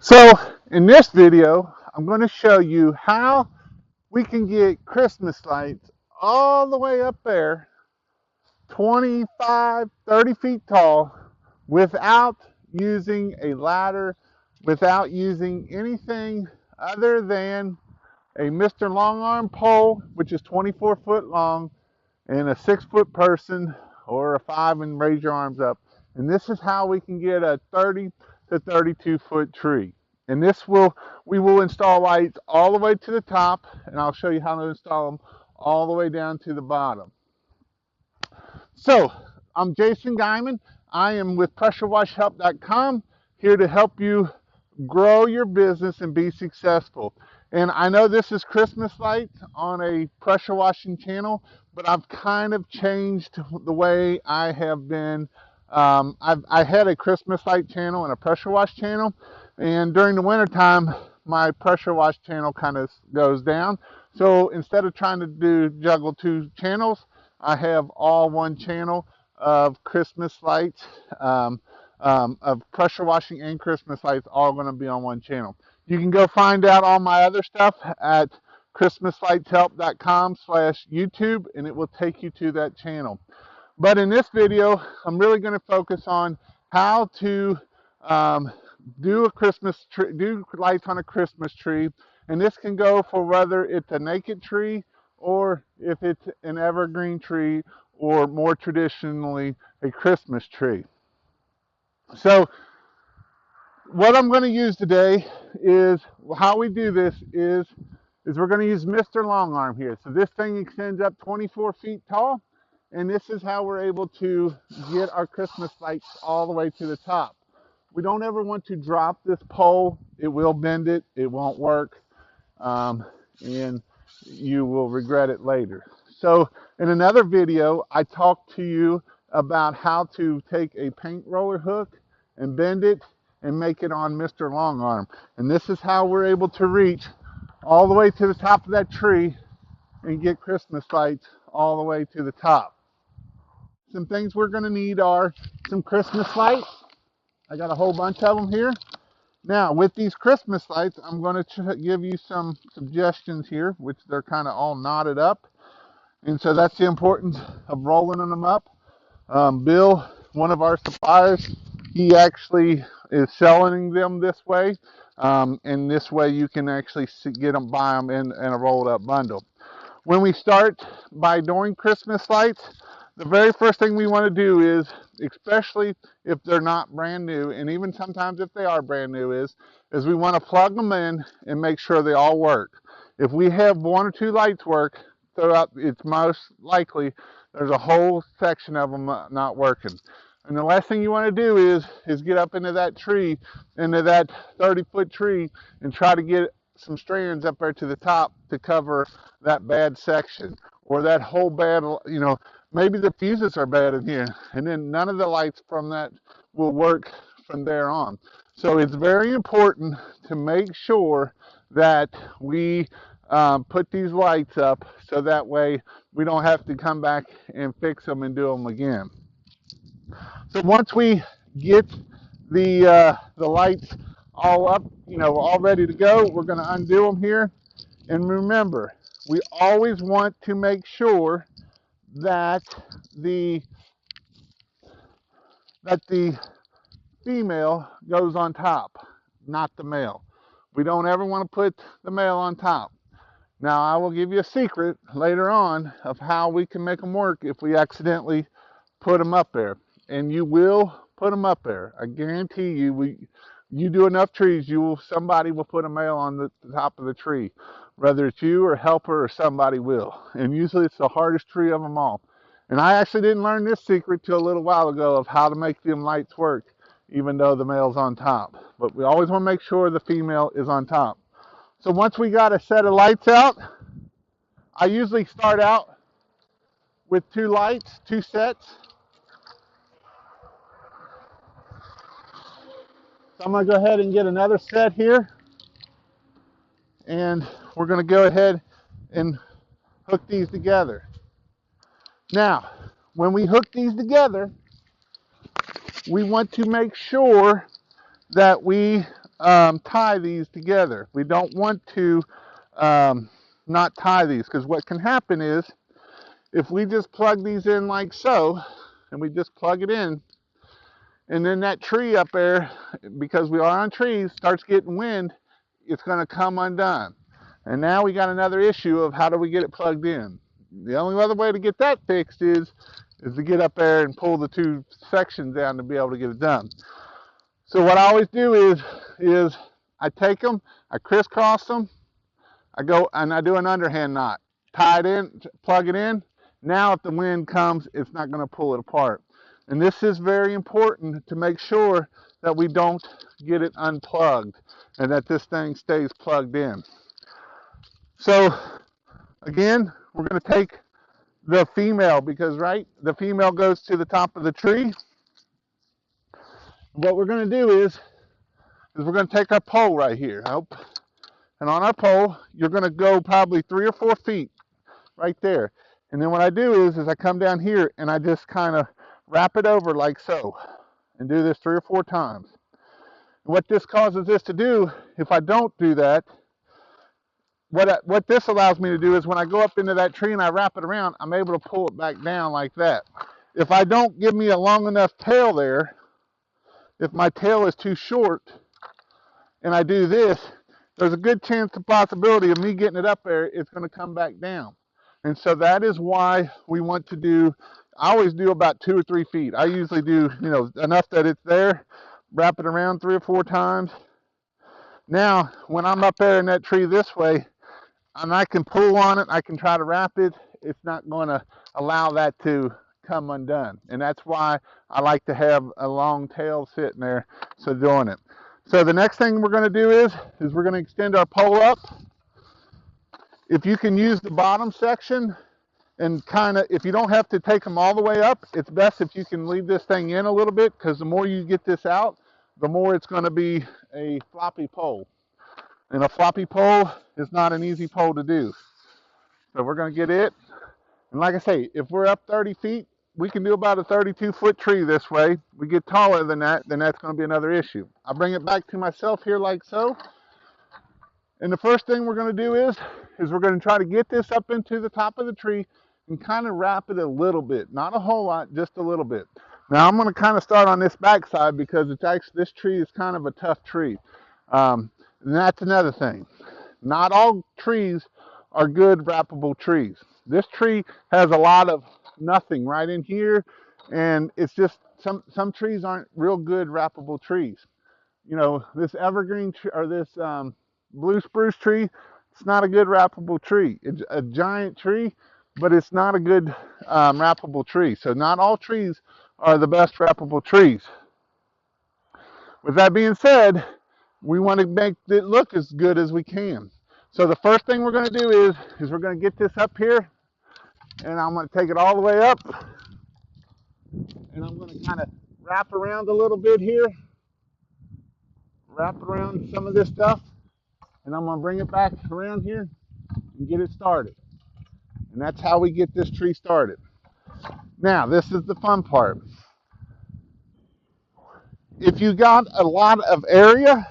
So in this video, I'm going to show you how we can get Christmas lights all the way up there, 25, 30 feet tall, without using a ladder, without using anything other than a Mr. Long Arm pole, which is 24 foot long, and a 6 foot person or a 5 and raise your arms up. And this is how we can get a 30 to 32 foot tree. And we will install lights all the way to the top, and I'll show you how to install them all the way down to the bottom. So I'm Jason Guyman. I am with pressurewashhelp.com, here to help you grow your business and be successful. And I know this is Christmas lights on a pressure washing channel, but I've kind of changed the way I have been. I had a Christmas light channel and a pressure wash channel, and during the winter time, my pressure wash channel kind of goes down. So instead of trying to juggle two channels, I have all one channel of Christmas lights, of pressure washing and Christmas lights, all going to be on one channel. You can go find out all my other stuff at christmaslightshelp.com/YouTube, and it will take you to that channel. But in this video, I'm really going to focus on how to do a Christmas tree, do lights on a Christmas tree, and this can go for whether it's a naked tree or if it's an evergreen tree, or more traditionally a Christmas tree. So what I'm going to use today is, how we do this is we're going to use Mr. Long Arm here. So this thing extends up 24 feet tall, and this is how we're able to get our Christmas lights all the way to the top. We don't ever want to drop this pole. It will bend it. It won't work, and you will regret it later. So in another video, I talked to you about how to take a paint roller hook and bend it and make it on Mr. Long Arm. And this is how we're able to reach all the way to the top of that tree and get Christmas lights all the way to the top. Some things we're going to need are some Christmas lights. I got a whole bunch of them here. Now, with these Christmas lights, I'm going to give you some suggestions here, which they're kind of all knotted up. And so that's the importance of rolling them up. Bill, one of our suppliers, he actually is selling them this way. And this way you can actually get them, buy them in a rolled up bundle. When we start by doing Christmas lights, the very first thing we want to do is, especially if they're not brand new, and even sometimes if they are brand new, is we want to plug them in and make sure they all work. If we have one or two lights work throughout, it's most likely there's a whole section of them not working. And the last thing you want to do is get up into that tree, into that 30-foot tree, and try to get some strands up there to the top to cover that bad section, or that whole bad, maybe the fuses are bad in here, and then none of the lights from that will work from there on. So it's very important to make sure that we put these lights up, so that way we don't have to come back and fix them and do them again. So once we get the lights all up, all ready to go, we're going to undo them here. And remember, we always want to make sure that the female goes on top, not the male. We don't ever want to put the male on top. Now, I will give you a secret later on of how we can make them work if we accidentally put them up there. And you will put them up there. I guarantee you, you do enough trees, somebody will put a male on the top of the tree. Whether it's you or a helper, or somebody will. And usually it's the hardest tree of them all. And I actually didn't learn this secret till a little while ago of how to make them lights work, even though the male's on top. But we always want to make sure the female is on top. So once we got a set of lights out, I usually start out with two lights, two sets. So I'm going to go ahead and get another set here. And we're going to go ahead and hook these together. Now, when we hook these together, we want to make sure that we tie these together. We don't want to not tie these, because what can happen is if we just plug these in like so, and we just plug it in, and then that tree up there, because we are on trees, starts getting wind, it's going to come undone. And now we got another issue of how do we get it plugged in. The only other way to get that fixed is to get up there and pull the two sections down to be able to get it done. So what I always do is I take them, I crisscross them, I go and I do an underhand knot, tie it in, plug it in. Now if the wind comes, it's not going to pull it apart. And this is very important to make sure that we don't get it unplugged and that this thing stays plugged in. So again, we're going to take the female, because the female goes to the top of the tree. What we're going to do is we're going to take our pole right here. And on our pole, you're going to go probably 3 or 4 feet right there. And then what I do is I come down here and I just kind of wrap it over like so and do this 3 or 4 times. And what this causes this to do, if I don't do that, what this allows me to do is when I go up into that tree and I wrap it around, I'm able to pull it back down like that. If I don't give me a long enough tail there, if my tail is too short and I do this, there's a good chance, the possibility of me getting it up there, it's going to come back down. And so that is why we want to do, I always do about 2 or 3 feet. I usually do, enough that it's there, wrap it around 3 or 4 times. Now, when I'm up there in that tree this way, and I can pull on it, I can try to wrap it, it's not going to allow that to come undone. And that's why I like to have a long tail sitting there, so doing it. So the next thing we're going to do is we're going to extend our pole up. If you can use the bottom section and kind of, if you don't have to take them all the way up, it's best if you can leave this thing in a little bit, because the more you get this out, the more it's going to be a floppy pole. And a floppy pole is not an easy pole to do. So we're going to get it. And like I say, if we're up 30 feet, we can do about a 32-foot tree this way. We get taller than that, then that's going to be another issue. I bring it back to myself here like so. And the first thing we're going to do is we're going to try to get this up into the top of the tree and kind of wrap it a little bit. Not a whole lot, just a little bit. Now I'm going to kind of start on this back side, because it's actually, this tree is kind of a tough tree. And that's another thing. Not all trees are good wrappable trees. This tree has a lot of nothing right in here, and it's just some trees aren't real good wrappable trees. This evergreen tree, or this blue spruce tree, it's not a good wrappable tree. It's a giant tree, but it's not a good wrappable tree. So not all trees are the best wrappable trees. With that being said, we want to make it look as good as we can. So the first thing we're going to do is we're going to get this up here, and I'm going to take it all the way up, and I'm going to kind of wrap around a little bit here, wrap around some of this stuff, and I'm going to bring it back around here and get it started. And that's how we get this tree started. Now, this is the fun part. If you got a lot of area,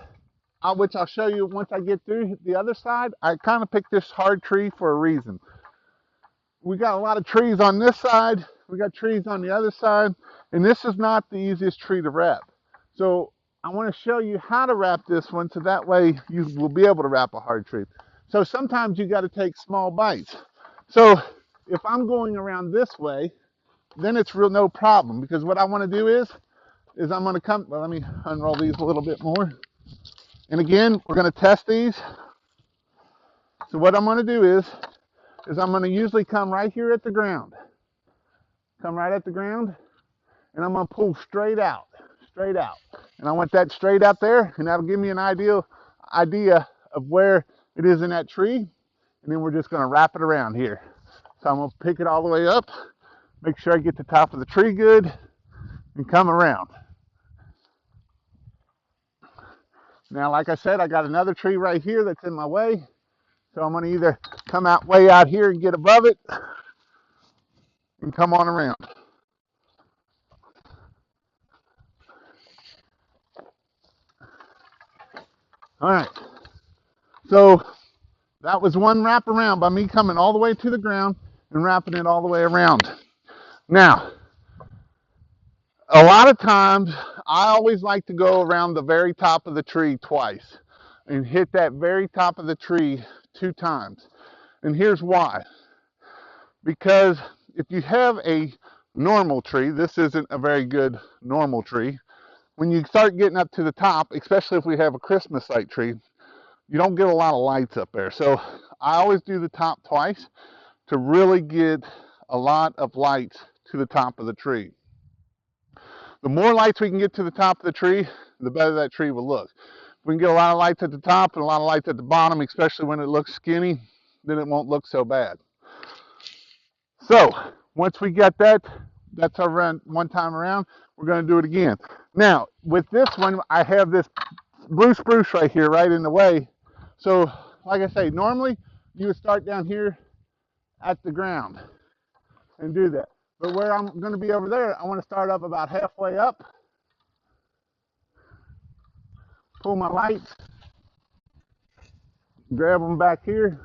which I'll show you once I get through the other side, I kind of picked this hard tree for a reason. We got a lot of trees on this side, we got trees on the other side, and this is not the easiest tree to wrap. So I want to show you how to wrap this one, so that way you will be able to wrap a hard tree. So sometimes you got to take small bites. So if I'm going around this way, then it's real no problem, because what I want to do is I'm going to come, well, let me unroll these a little bit more. And again, we're going to test these. So what I'm going to do is I'm going to usually come right here at the ground. Come right at the ground, and I'm going to pull straight out. And I want that straight out there, and that'll give me an idea of where it is in that tree. And then we're just going to wrap it around here. So I'm going to pick it all the way up, make sure I get the top of the tree good, and come around. Now, like I said, I got another tree right here that's in my way. So I'm going to either come out way out here and get above it and come on around. All right, so that was one wrap around by me coming all the way to the ground and wrapping it all the way around. Now, a lot of times, I always like to go around the very top of the tree twice and hit that very top of the tree 2 times. And here's why. Because if you have a normal tree, this isn't a very good normal tree. When you start getting up to the top, especially if we have a Christmas light tree, you don't get a lot of lights up there. So I always do the top twice to really get a lot of lights to the top of the tree. The more lights we can get to the top of the tree, the better that tree will look. If we can get a lot of lights at the top and a lot of lights at the bottom, especially when it looks skinny, then it won't look so bad. So once we get that, that's our run one time around. We're going to do it again. Now with this one, I have this blue spruce right here, right in the way. So like I say, normally you would start down here at the ground and do that. But where I'm going to be over there, I want to start up about halfway up, pull my lights, grab them back here,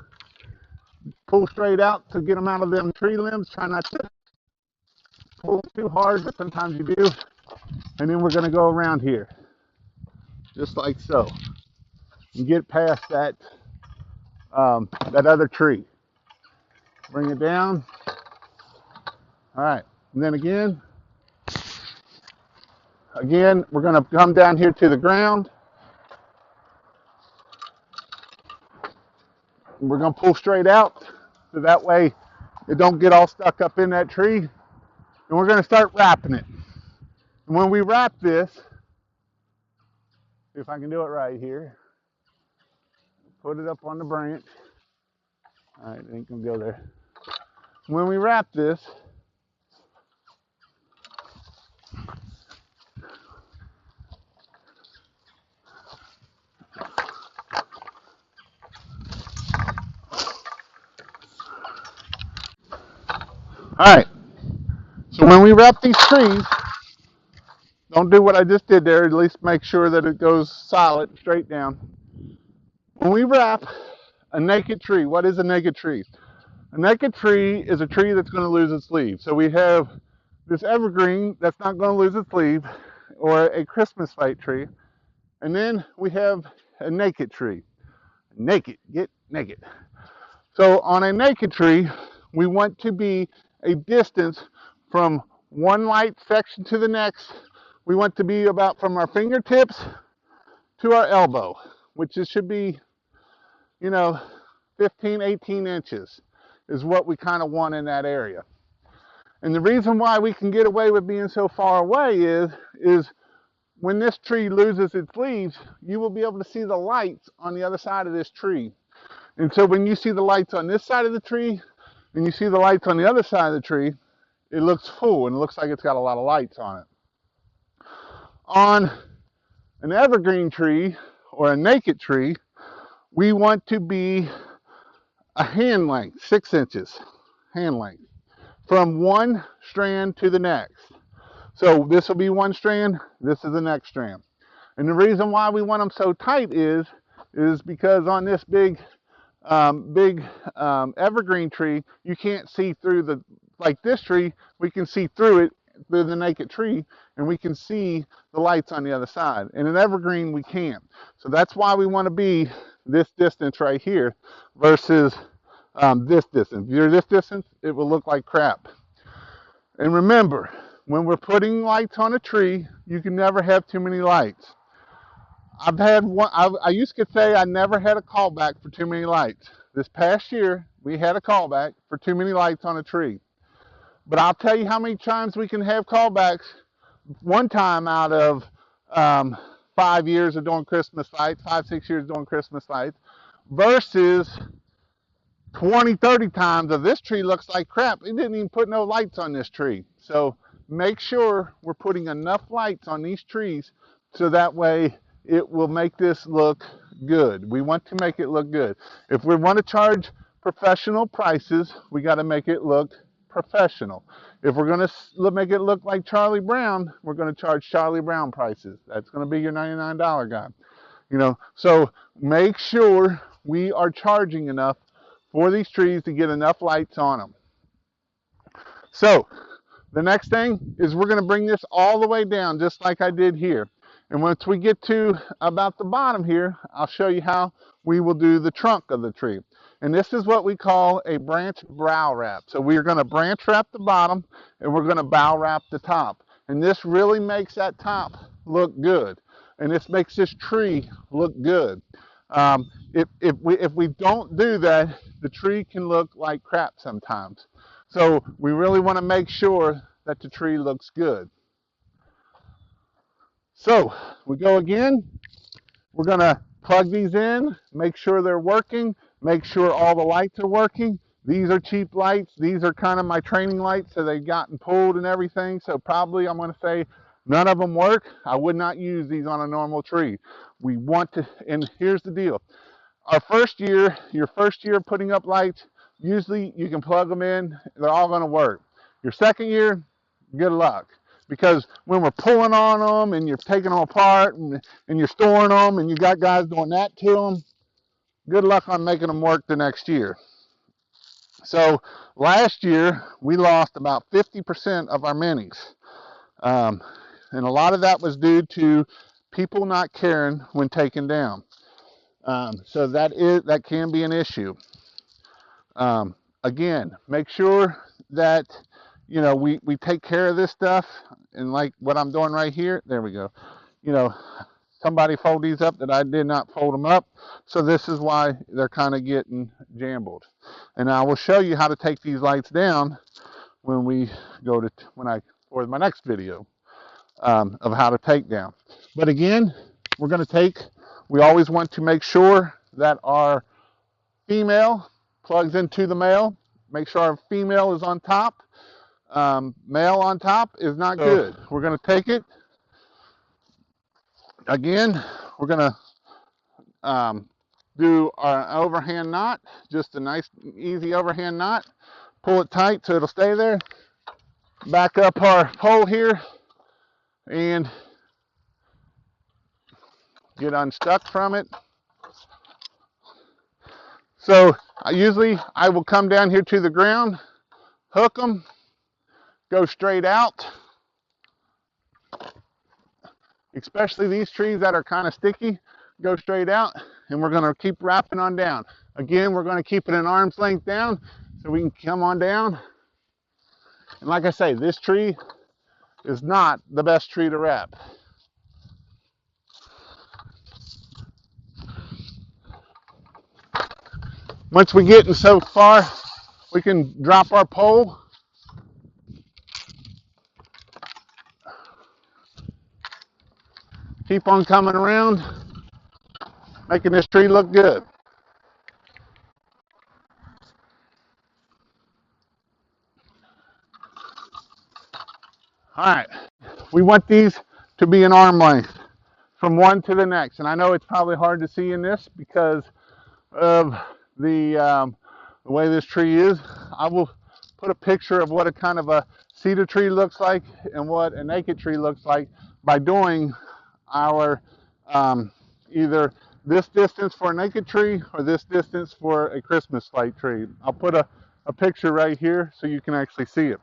pull straight out to get them out of them tree limbs. Try not to pull too hard, but sometimes you do. And then we're going to go around here, just like so, and get past that that other tree. Bring it down. All right, and then again, we're going to come down here to the ground. We're going to pull straight out, so that way it don't get all stuck up in that tree. And we're going to start wrapping it. And when we wrap this, if I can do it right here, put it up on the branch. All right, it ain't going to go there. When we wrap this, all right, so when we wrap these trees, don't do what I just did there, at least make sure that it goes solid, straight down. When we wrap a naked tree, what is a naked tree? A naked tree is a tree that's going to lose its leaves. So we have this evergreen that's not going to lose its leaf, or a Christmas light tree, and then we have a naked tree. Naked, get naked. So on a naked tree, we want to be a distance from one light section to the next. We want to be about from our fingertips to our elbow, which should be, 15, 18 inches is what we kind of want in that area. And the reason why we can get away with being so far away is when this tree loses its leaves, you will be able to see the lights on the other side of this tree. And so when you see the lights on this side of the tree and you see the lights on the other side of the tree, it looks full and it looks like it's got a lot of lights on it. On an evergreen tree or a naked tree, we want to be a hand length, 6 inches, hand length, from one strand to the next. So this will be one strand, this is the next strand. And the reason why we want them so tight is because on this big evergreen tree, you can't see through like this tree, we can see through it, through the naked tree, and we can see the lights on the other side. In an evergreen, we can't. So that's why we want to be this distance right here versus this distance. If you're this distance, it will look like crap. And remember, when we're putting lights on a tree, you can never have too many lights. I've had one, I used to say I never had a callback for too many lights. This past year, we had a callback for too many lights on a tree. But I'll tell you how many times we can have callbacks. One time out of 5 years of doing Christmas lights, 5, 6 years doing Christmas lights, versus 20, 30 times of this tree looks like crap. It didn't even put no lights on this tree. So make sure we're putting enough lights on these trees so that way it will make this look good. We want to make it look good. If we want to charge professional prices, we got to make it look professional. If we're going to make it look like Charlie Brown, we're going to charge Charlie Brown prices. That's going to be your $99 guy. So make sure we are charging enough for these trees to get enough lights on them. So the next thing is we're going to bring this all the way down just like I did here. And once we get to about the bottom here, I'll show you how we will do the trunk of the tree. And this is what we call a branch bough wrap. So we're going to branch wrap the bottom and we're going to bough wrap the top. And this really makes that top look good. And this makes this tree look good. If we don't do that, the tree can look like crap sometimes. So we really want to make sure that the tree looks good. So we go again. We're going to plug these in, make sure they're working, make sure all the lights are working. These are cheap lights. These are kind of my training lights, so they've gotten pulled and everything. So probably I'm going to say none of them work. I would not use these on a normal tree. We want to, and here's the deal. Our first year, your first year putting up lights, usually you can plug them in, they're all going to work. Your second year, good luck. Because when we're pulling on them and you're taking them apart and you're storing them and you got guys doing that to them, good luck on making them work the next year. So last year, we lost about 50% of our minis. And a lot of that was due to people not caring when taken down. So that can be an issue. Again, make sure that we take care of this stuff, and like what I'm doing right here, there we go. Somebody fold these up that I did not fold them up, so this is why they're kind of getting jambled. And I will show you how to take these lights down when we go to for my next video of how to take down. But again, we always want to make sure that our female plugs into the male. Make sure our female is on top. Male on top is not good. We're going to take it. Again, we're going to do our overhand knot. Just a nice, easy overhand knot. Pull it tight so it'll stay there. Back up our pole here and get unstuck from it. So usually I will come down here to the ground, hook them, go straight out, especially these trees that are kind of sticky, go straight out, and we're going to keep wrapping on down. Again, we're going to keep it an arm's length down so we can come on down. And like I say, this tree is not the best tree to wrap. Once we get in so far, we can drop our pole. Keep on coming around, making this tree look good. All right, we want these to be an arm length from one to the next. And I know it's probably hard to see in this because of the way this tree is. I will put a picture of what a kind of a cedar tree looks like and what a naked tree looks like by doing our either this distance for a naked tree or this distance for a Christmas light tree. I'll put a picture right here so you can actually see it.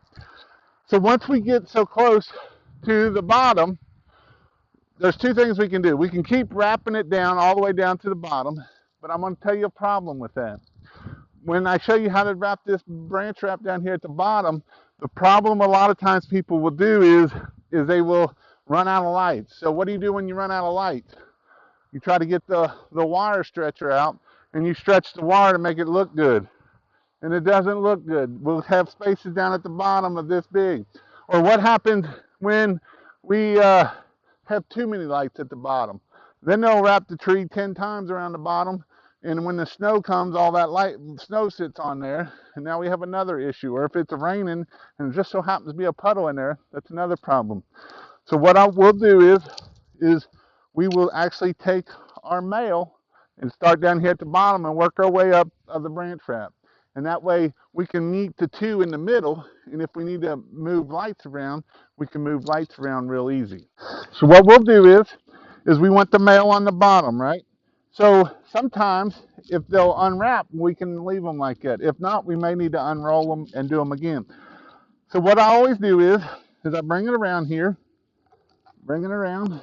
So once we get so close to the bottom, there's two things we can do. We can keep wrapping it down all the way down to the bottom, but I'm going to tell you a problem with that. When I show you how to wrap this branch wrap down here at the bottom, the problem a lot of times people will do is they will run out of lights. So what do you do when you run out of light? You try to get the wire stretcher out and you stretch the wire to make it look good. And it doesn't look good. We'll have spaces down at the bottom of this big. Or what happens when we have too many lights at the bottom? Then they'll wrap the tree 10 times around the bottom, and when the snow comes, all that snow sits on there, and now we have another issue. Or if it's raining and it just so happens to be a puddle in there, that's another problem. So what I will do is we will actually take our male and start down here at the bottom and work our way up of the branch wrap. And that way we can meet the two in the middle, and if we need to move lights around, we can move lights around real easy. So what we'll do is we want the male on the bottom, right? So sometimes if they'll unwrap, we can leave them like that. If not, we may need to unroll them and do them again. So what I always do is I bring it around here, bring it around,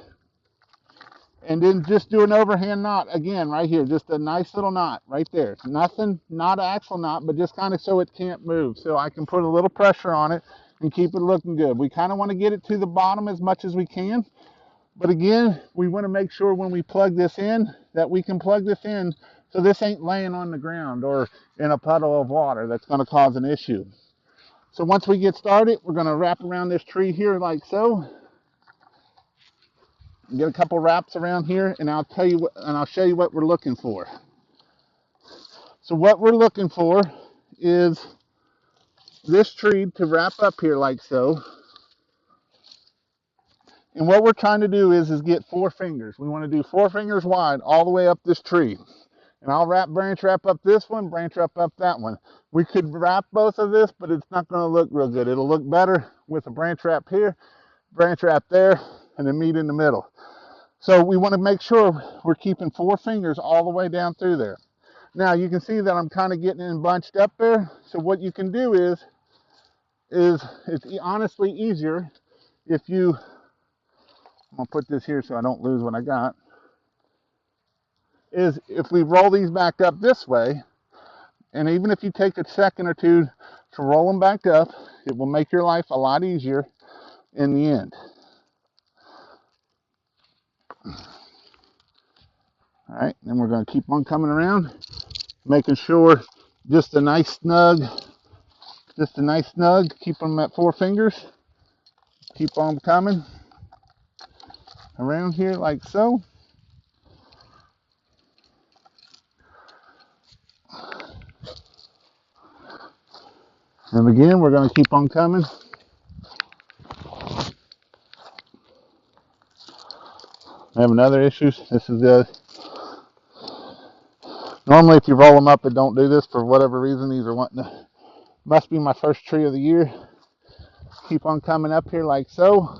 and then just do an overhand knot again right here. Just a nice little knot right there. Nothing, not an actual knot, but just kind of so it can't move. So I can put a little pressure on it and keep it looking good. We kind of want to get it to the bottom as much as we can. But again, we want to make sure when we plug this in that we can plug this in so this ain't laying on the ground or in a puddle of water that's going to cause an issue. So once we get started, we're going to wrap around this tree here like so. Get a couple wraps around here, and I'll tell you what, and I'll show you what we're looking for. So what we're looking for is this tree to wrap up here like so. And what we're trying to do is get 4 fingers. We want to do 4 fingers wide all the way up this tree. And I'll branch wrap up this one, branch wrap up that one. We could wrap both of this, but it's not going to look real good. It'll look better with a branch wrap here, branch wrap there, and then meet in the middle. So we want to make sure we're keeping 4 fingers all the way down through there. Now you can see that I'm kind of getting in bunched up there. So what you can do is it's honestly easier if you, I'm going to put this here so I don't lose what I got, is if we roll these back up this way, and even if you take a second or two to roll them back up, it will make your life a lot easier in the end. All right, then we're going to keep on coming around, making sure just a nice snug, keep them at 4 fingers, keep on coming around here like so. And again, we're going to keep on coming. I have another issue. This is normally if you roll them up and don't do this for whatever reason, these are wanting to, must be my first tree of the year. Keep on coming up here like so.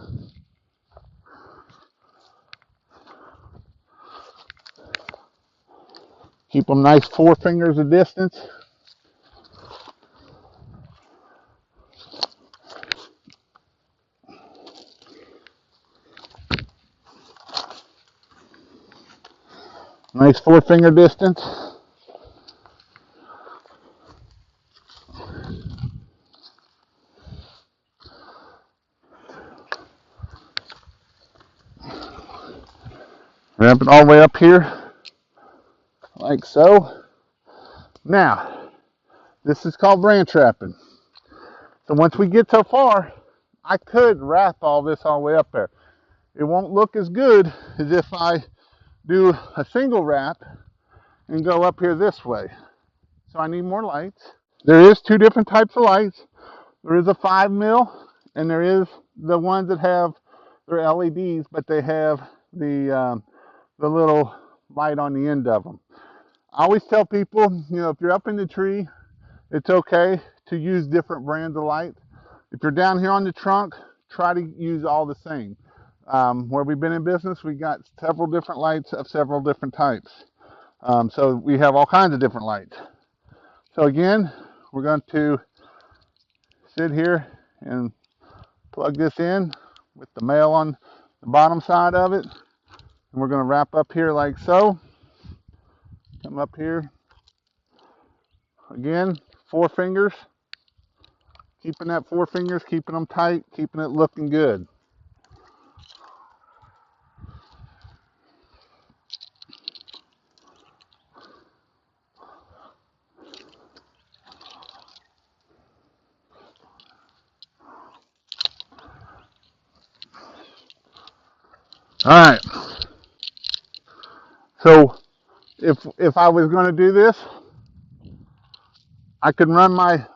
Keep them nice 4 fingers of distance. Nice 4 finger distance. Wrap it all the way up here like so. Now, this is called branch wrapping. So once we get so far, I could wrap all this all the way up there. It won't look as good as if I do a single wrap and go up here this way. So I need more lights. There is 2 different types of lights. There is a 5 mil and there is the ones that have, they're LEDs, but they have the little light on the end of them. I always tell people, you know, if you're up in the tree, it's okay to use different brands of light. If you're down here on the trunk, try to use all the same. Where we've been in business, we got several different lights of several different types. So we have all kinds of different lights. So again, we're going to sit here and plug this in with the male on the bottom side of it. And we're going to wrap up here like so. Come up here. Again, 4 fingers. Keeping that 4 fingers, keeping them tight, keeping it looking good. All right. So if I was going to do this, I could run my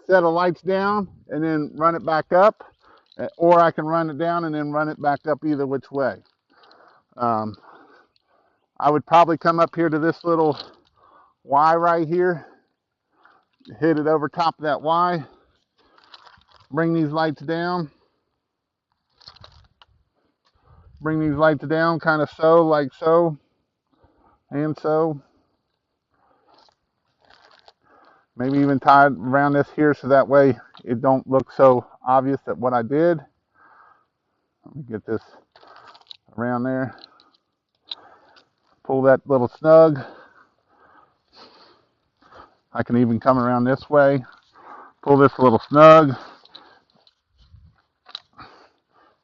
set of lights down and then run it back up, or I can run it down and then run it back up, either which way. I would probably come up here to this little Y right here, hit it over top of that Y, bring these lights down, bring these lights down kind of so, like so, and so. Maybe even tie it around this here so that way it don't look so obvious that what I did. Let me get this around there. Pull that little snug. I can even come around this way. Pull this a little snug.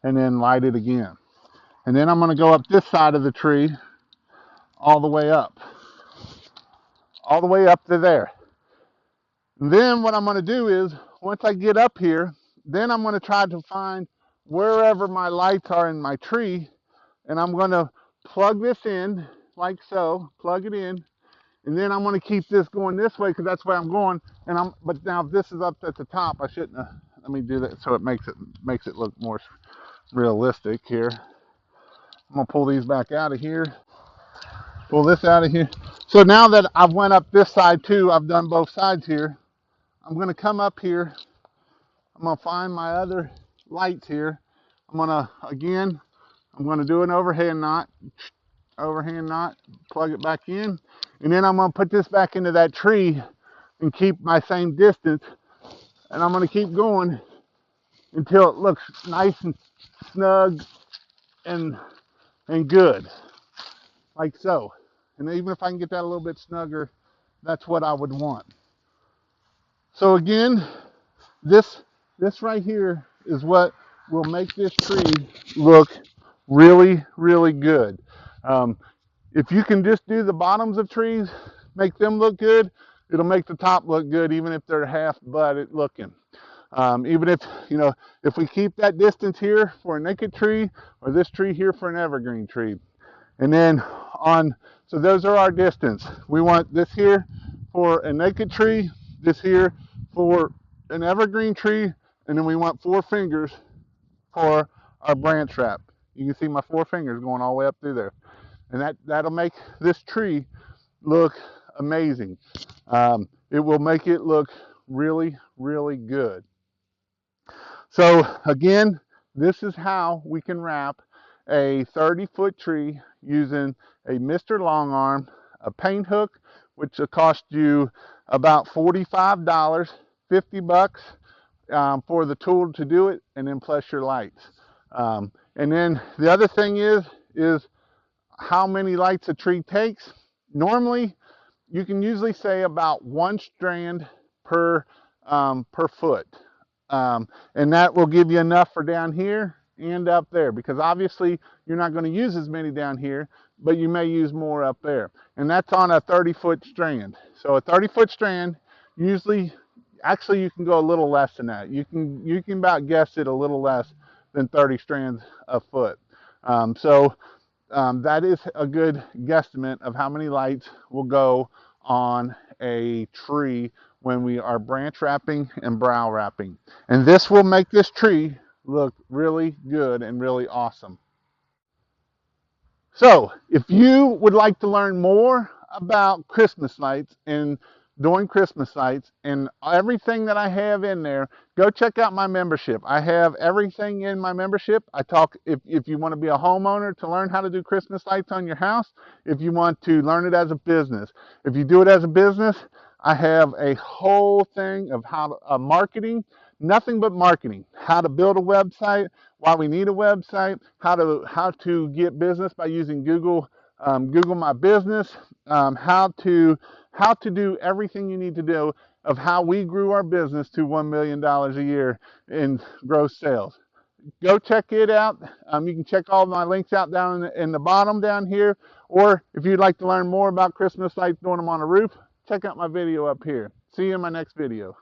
And then light it again. And then I'm going to go up this side of the tree all the way up. All the way up to there. And then what I'm going to do is, once I get up here, then I'm going to try to find wherever my lights are in my tree, and I'm going to plug this in like so, plug it in, and then I'm going to keep this going this way because that's where I'm going. But now if this is up at the top, I shouldn't have, let me do that so it makes it look more realistic here. I'm going to pull these back out of here. Pull this out of here. So now that I've went up this side too, I've done both sides here. I'm going to come up here. I'm going to find my other lights here. I'm going to do an overhand knot, plug it back in, and then I'm going to put this back into that tree and keep my same distance, and I'm going to keep going until it looks nice and snug and good, like so. And even if I can get that a little bit snugger, that's what I would want. So again, this right here is what will make this tree look really, really good. If you can just do the bottoms of trees, make them look good, it'll make the top look good, even if they're half budded looking. Even if, if we keep that distance here for a naked tree, or this tree here for an evergreen tree. And then so those are our distance. We want this here for a naked tree, this here for an evergreen tree, and then we want 4 fingers for our branch wrap. You can see my 4 fingers going all the way up through there. And that'll make this tree look amazing. It will make it look really, really good. So again, this is how we can wrap a 30-foot tree using a Mr. Longarm, a paint hook, which will cost you about $45, $50 for the tool to do it, and then plus your lights. And then the other thing is how many lights a tree takes. Normally, you can usually say about 1 strand per foot. And that will give you enough for down here and up there, because obviously you're not going to use as many down here, but you may use more up there. And that's on a 30-foot strand. So a 30-foot strand, actually you can go a little less than that. You can about guess it a little less than 30 strands a foot. That is a good guesstimate of how many lights will go on a tree when we are branch wrapping and brow wrapping. And this will make this tree look really good and really awesome. So if you would like to learn more about Christmas lights and doing Christmas lights and everything that I have in there, go check out my membership. I have everything in my membership. I talk, if you want to be a homeowner to learn how to do Christmas lights on your house, if you want to learn it as a business. If you do it as a business, I have a whole thing of how to, marketing, nothing but marketing, how to build a website, why we need a website, how to get business by using Google My Business, how to do everything you need to do of how we grew our business to $1 million a year in gross sales. Go check it out. You can check all my links out down in the bottom down here, or if you'd like to learn more about Christmas lights, doing them on a roof, check out my video up here. See you in my next video.